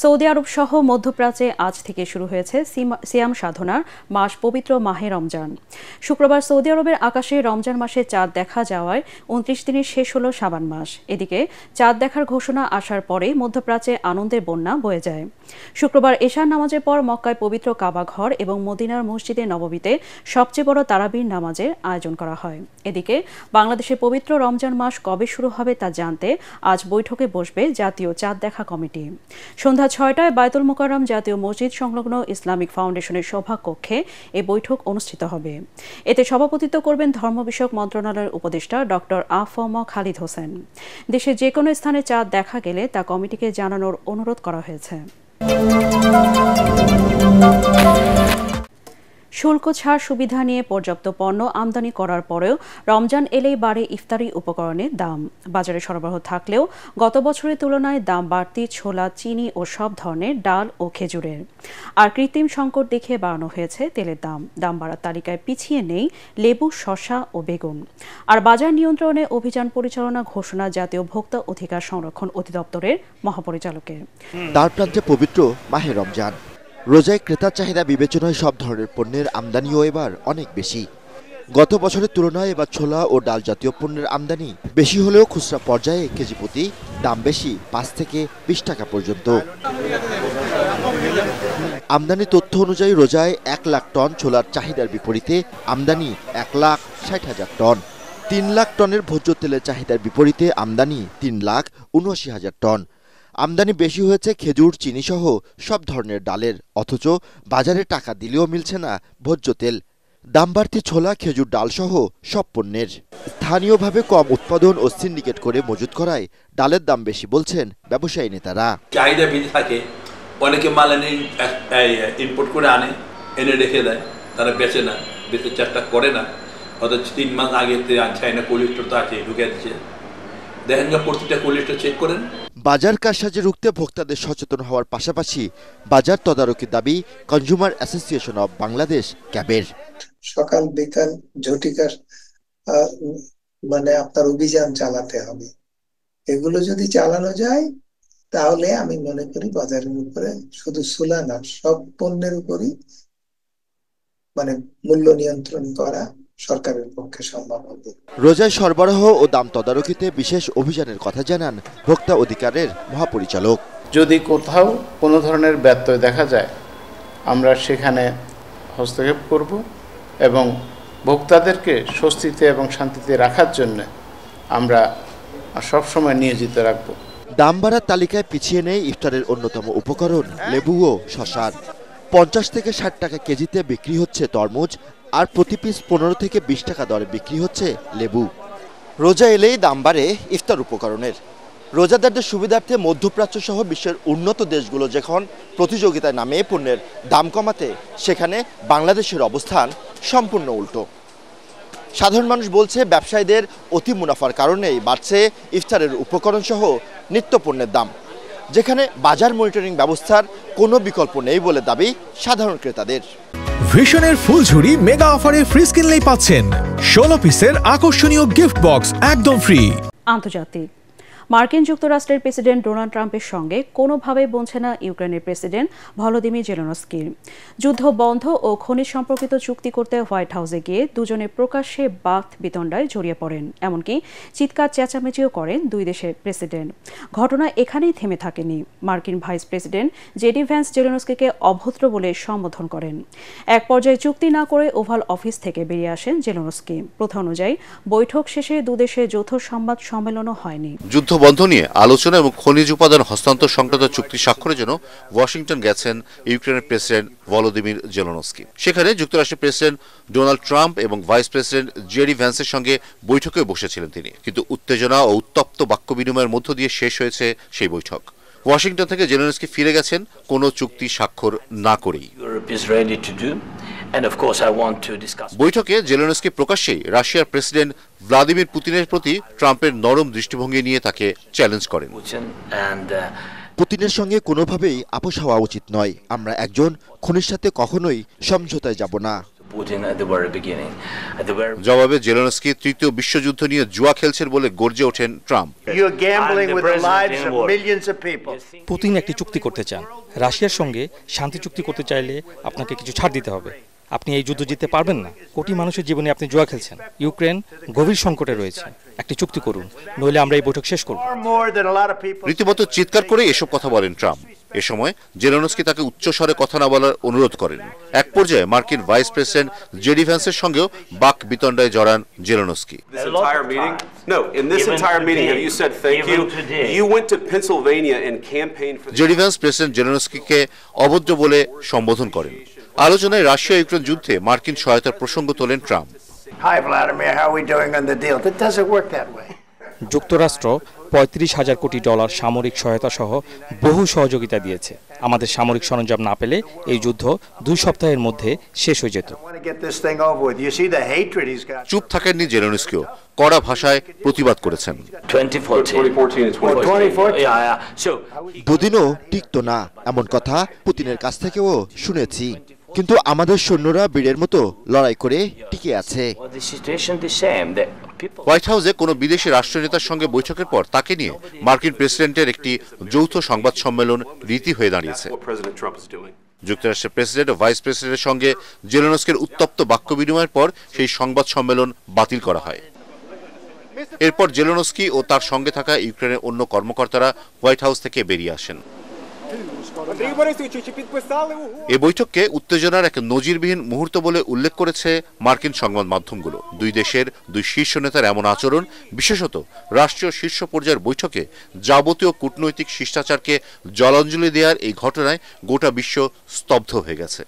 Saudi আরব সহ মধ্যপ্রাচ্যে আজ থেকে শুরু হয়েছে সিয়াম সাধনার মাস পবিত্র মাহে রমজান। শুক্রবার সৌদি আরবের আকাশে রমজান মাসে চাঁদ দেখা যাওয়ায় ২৯ দিনে শেষ হল শাবান মাস। এদিকে চাঁদ দেখার ঘোষণা আসার পরে মধ্যপ্রাচ্যে আনন্দের বন্যা বয়ে যায়। শুক্রবার এশার নামাজের পর মক্কায় পবিত্র কাবা ঘর এবং মদিনার মসজিদে নববীতে সবচেয়ে বড় তারাবির নামাজের আয়োজন করা হয়। এদিকে বাংলাদেশে পবিত্র রমজান মাস কবে শুরু হবে তা জানতে আজ বৈঠকে বসবে জাতীয় চাঁদ দেখা কমিটি। সন্ধ্যা ৬টায় বায়তুল মোকাররম জাতীয় মসজিদ সংলগ্ন ইসলামিক ফাউন্ডেশনের সভাকক্ষে এই বৈঠক অনুষ্ঠিত হবে। এতে সভাপতিত্ব করবেন ধর্ম বিষয়ক মন্ত্রণালয়ের উপদেষ্টা ডক্টর আ.ফ.ম. খালিদ হোসেন। দেশে যে কোনো স্থানে চাঁদ দেখা গেলে তা কমিটিকে জানানোর অনুরোধ করা হয়েছে। শুল্ক ছাড় সুবিধা নিয়ে পর্যাপ্ত পণ্য আমদানি করার পরেও রমজান এলেই বাড়ে ইফতারি উপকরণের দাম। বাজারে সরবরাহ থাকলেও গত বছরের তুলনায় দাম বাড়তি ছোলা, চিনি ও সব ধরনের ডাল ও খেজুরের। আর কৃত্রিম সংকট দেখে বাড়ানো হয়েছে তেলের দাম। দাম বাড়ার তালিকায় পিছিয়ে নেই লেবু, শসা ও বেগুন। আর বাজার নিয়ন্ত্রণে অভিযান পরিচালনা ঘোষণা জাতীয় ভোক্তা অধিকার সংরক্ষণ অধিদপ্তরের মহাপরিচালকের। দ্বার প্রান্তে পবিত্র মাহে রমজান। রোজায় ক্রেতার চাহিদা বিবেচনায় সব ধরনের পণ্যের আমদানিও এবার অনেক বেশি। গত বছরের তুলনায় এবার ছোলা ও ডাল জাতীয় পণ্যের আমদানি বেশি হলেও খুচরা পর্যায়ে কেজি প্রতি দাম বেশি ৫ থেকে ২০ টাকা পর্যন্ত। আমদানি তথ্য অনুযায়ী রোজায় ১ লাখ টন ছোলার চাহিদার বিপরীতে আমদানি ১,৬০,০০০ টন। ৩ লাখ টনের ভোজ্য তেলের চাহিদার বিপরীতে আমদানি ৩,৭৯,০০০ টন। আমদানি বেশি হয়েছে খেজুর, চিনি সহ সব ধরনের ডালের, অথচ বাজারে টাকা দিলেও মিলছে না ভোজ্য তেল। দাম বাড়তি ছোলা, খেজুর, ডাল সহ সব পণ্যের। স্থানীয়ভাবে কম উৎপাদন ও সিন্ডিকেট করে মজুত করায় ডালের দাম বেশি বলছেন ব্যবসায়ী নেতারা। চাহিদা বেশি থাকে, অনেকে মাল এনে ইম্পোর্ট করে এনে রেখে দেয়, তারা বেচে না, বেচার চেষ্টা করে না। অথচ ৩ মাস আগে চাইনা কোল্ড স্টোর তো আছে, ঢুকে দিচ্ছে। দেখেন প্রতিটা কোল্ড স্টোর চেক করেন। বাজার কারসাজি রুখতে ভোক্তাদের সচেতন হওয়ার পাশাপাশি বাজার তদারকির দাবি কনজিউমার অ্যাসোসিয়েশন অব বাংলাদেশ ক্যাবের। সকাল বিকাল ঝটিকার আপনার অভিযান চালাতে হবে। এগুলো যদি চালানো যায় তাহলে আমি মনে করি বাজারের উপরে শুধু ছোলা না, সব পণ্যের উপরই মূল্য নিয়ন্ত্রণ করা সরকারের পক্ষে সম্ভব হবে। রোজায় সরবরাহ ও দাম তদারকিতে বিশেষ অভিযানের কথা জানান ভোক্তা অধিকারের মহাপরিচালক। যদি কোথাও কোনো ধরনের ব্যত্যয় দেখা যায় আমরা সেখানে হস্তক্ষেপ করব এবং ভোক্তাদেরকে স্বস্তিতে এবং শান্তিতে রাখার জন্য আমরা সবসময় নিয়োজিত রাখব। দাম বাড়ার তালিকায় পিছিয়ে নেই ইফতারের অন্যতম উপকরণ লেবু ও শসার। ৫০ থেকে ৬০ টাকা কেজিতে বিক্রি হচ্ছে তরমুজ, আর প্রতি পিস ১৫ থেকে ২০ টাকা দরে বিক্রি হচ্ছে লেবু। রোজা এলেই দাম বাড়ে ইফতার উপকরণের। রোজাদারদের সুবিধার্থে মধ্যপ্রাচ্য সহ বিশ্বের উন্নত দেশগুলো যখন প্রতিযোগিতায় নামে পণ্যের দাম কমাতে, সেখানে বাংলাদেশের অবস্থান সম্পূর্ণ উল্টো। সাধারণ মানুষ বলছে ব্যবসায়ীদের অতি মুনাফার কারণেই বাড়ছে ইফতারের উপকরণ সহ নিত্য পণ্যের দাম, যেখানে বাজার মনিটরিং ব্যবস্থার কোনো বিকল্প নেই বলে দাবি সাধারণ ক্রেতাদের। ভিশনের ফুলঝুরি মেগা অফারে ফ্রিজ কিনলেই পাচ্ছেন ১৬ পিসের আকর্ষণীয় গিফট বক্স একদম ফ্রি। আন্তর্জাতিক। মার্কিন যুক্তরাষ্ট্রের প্রেসিডেন্ট ডোনাল্ড ট্রাম্পের সঙ্গে কোনোভাবেই বনছে না ইউক্রেনের প্রেসিডেন্ট ভলোদিমির জেলেনস্কির। যুদ্ধ বন্ধ ও খনিজ সম্পর্কিত চুক্তি করতে হোয়াইট হাউসে গিয়ে দুজনে প্রকাশ্যে বাক বিতণ্ডায় জড়িয়ে পড়েন, এমনকি চিৎকার চেঁচামেচিও করেন দুই দেশের প্রেসিডেন্ট। ঘটনা এখানেই থেমে থাকেনি। মার্কিন ভাইস প্রেসিডেন্ট জেডি ভ্যান্স জেলেনস্কিকে অভদ্র বলে সম্বোধন করেন। এক পর্যায়ে চুক্তি না করে ওভাল অফিস থেকে বেরিয়ে আসেন জেলেনস্কি। প্রথা অনুযায়ী বৈঠক শেষে দুদেশের যৌথ সংবাদ সম্মেলনও হয়নি। যুদ্ধবন্ধ নিয়ে আলোচনা এবং খনিজ উপাদান হস্তান্তর সংক্রান্ত চুক্তি স্বাক্ষরের জন্য ওয়াশিংটন গেছেন ইউক্রেনের প্রেসিডেন্ট ভলোদিমির জেলেনস্কি। সেখানে যুক্তরাষ্ট্রের প্রেসিডেন্ট ডোনাল্ড ট্রাম্প এবং ভাইস প্রেসিডেন্ট জেডি ভ্যান্সের সঙ্গে বৈঠকে বসেছিলেন তিনি, কিন্তু উত্তেজনা ও উত্তপ্ত বাক্য বিনিময়ের মধ্য দিয়ে শেষ হয়েছে সেই বৈঠক। ওয়াশিংটন থেকে জেলেনস্কি ফিরে গেছেন কোনো চুক্তি স্বাক্ষর না করেই। বৈঠকে জেলেনস্কি প্রকাশ্যেই রাশিয়ার প্রেসিডেন্ট ভ্লাদিমির পুতিনের প্রতি ট্রাম্পের নরম দৃষ্টিভঙ্গি নিয়ে তাকে চ্যালেঞ্জ করেন। পুতিনের সঙ্গে কোনোভাবেই আপোষ হওয়া উচিত নয়। আমরা একজন খুনির সাথে কখনোই সমঝোতায় যাব না। জবাবে জেলেনস্কি তৃতীয় বিশ্বযুদ্ধ নিয়ে জুয়া খেলছেন বলে গর্জে ওঠেন ট্রাম্প। পুতিন একটি চুক্তি করতে চান, রাশিয়ার সঙ্গে শান্তি চুক্তি করতে চাইলে আপনাকে কিছু ছাড় দিতে হবে। আপনি এই যুদ্ধ জিততে পারবেন না। কোটি মানুষের জীবনে আপনি জুয়া খেলছেন। ইউক্রেন গভীর সংকটে রয়েছে, একটি চুক্তি করুন, নইলে আমরা এই বৈঠক শেষ করব। রীতিমতো চিৎকার করে এসব কথা বলেন ট্রাম্প। এ সময় জেলেনস্কি তাকে উচ্চস্বরে কথা না বলার অনুরোধ করেন। এক পর্যায়ে মার্কিন ভাইস প্রেসিডেন্ট জেডি ভ্যান্সের সঙ্গেও বাক বিতণ্ডায় জড়ান জেলেনস্কি। জেডি ভ্যান্স প্রেসিডেন্ট জেলেনস্কিকে অভদ্র বলে সম্বোধন করেন। আলোচনায় রাশিয়া ইউক্রেন যুদ্ধে মার্কিন সহায়তার প্রসঙ্গ তোলেন ট্রাম্প। যুক্তরাষ্ট্র ৩৫,০০০ কোটি ডলার সামরিক সহায়তা সহ বহু সহযোগিতা দিয়েছে। আমাদের সামরিক সরঞ্জাম না পেলে এই যুদ্ধ ২ সপ্তাহের মধ্যে শেষ হয়ে যেত। চুপ থাকেননি জেলেনস্কিও, কড়া ভাষায় প্রতিবাদ করেছেন। দুদিনও টিকতো না এমন কথা পুতিনের কাছ থেকেও শুনেছি, কিন্তু আমাদের সৈন্যরা বীরের মতো লড়াই করে টিকে আছে। হোয়াইট হাউসে কোনো বিদেশি রাষ্ট্রনেতার সঙ্গে বৈঠকের পর তাকে নিয়ে মার্কিন প্রেসিডেন্টের একটি যৌথ সংবাদ সম্মেলন রীতি হয়ে দাঁড়িয়েছে। যুক্তরাষ্ট্রের প্রেসিডেন্ট ও ভাইস প্রেসিডেন্টের সঙ্গে জেলেনস্কির উত্তপ্ত বাক্য বিনিময়ের পর সেই সংবাদ সম্মেলন বাতিল করা হয়। এরপর জেলেনস্কি ও তার সঙ্গে থাকা ইউক্রেনের অন্য কর্মকর্তারা হোয়াইট হাউস থেকে বেরিয়ে আসেন। এ বৈঠককে উত্তেজনার এক নজিরবিহীন মুহূর্ত বলে উল্লেখ করেছে মার্কিন সংবাদ মাধ্যমগুলো। দুই দেশের দুই শীর্ষ নেতার এমন আচরণ, বিশেষত রাষ্ট্রীয় শীর্ষ পর্যায়ের বৈঠকে যাবতীয় কূটনৈতিক শিষ্টাচারকে জলাঞ্জলি দেওয়ার এই ঘটনায় গোটা বিশ্ব স্তব্ধ হয়ে গেছে।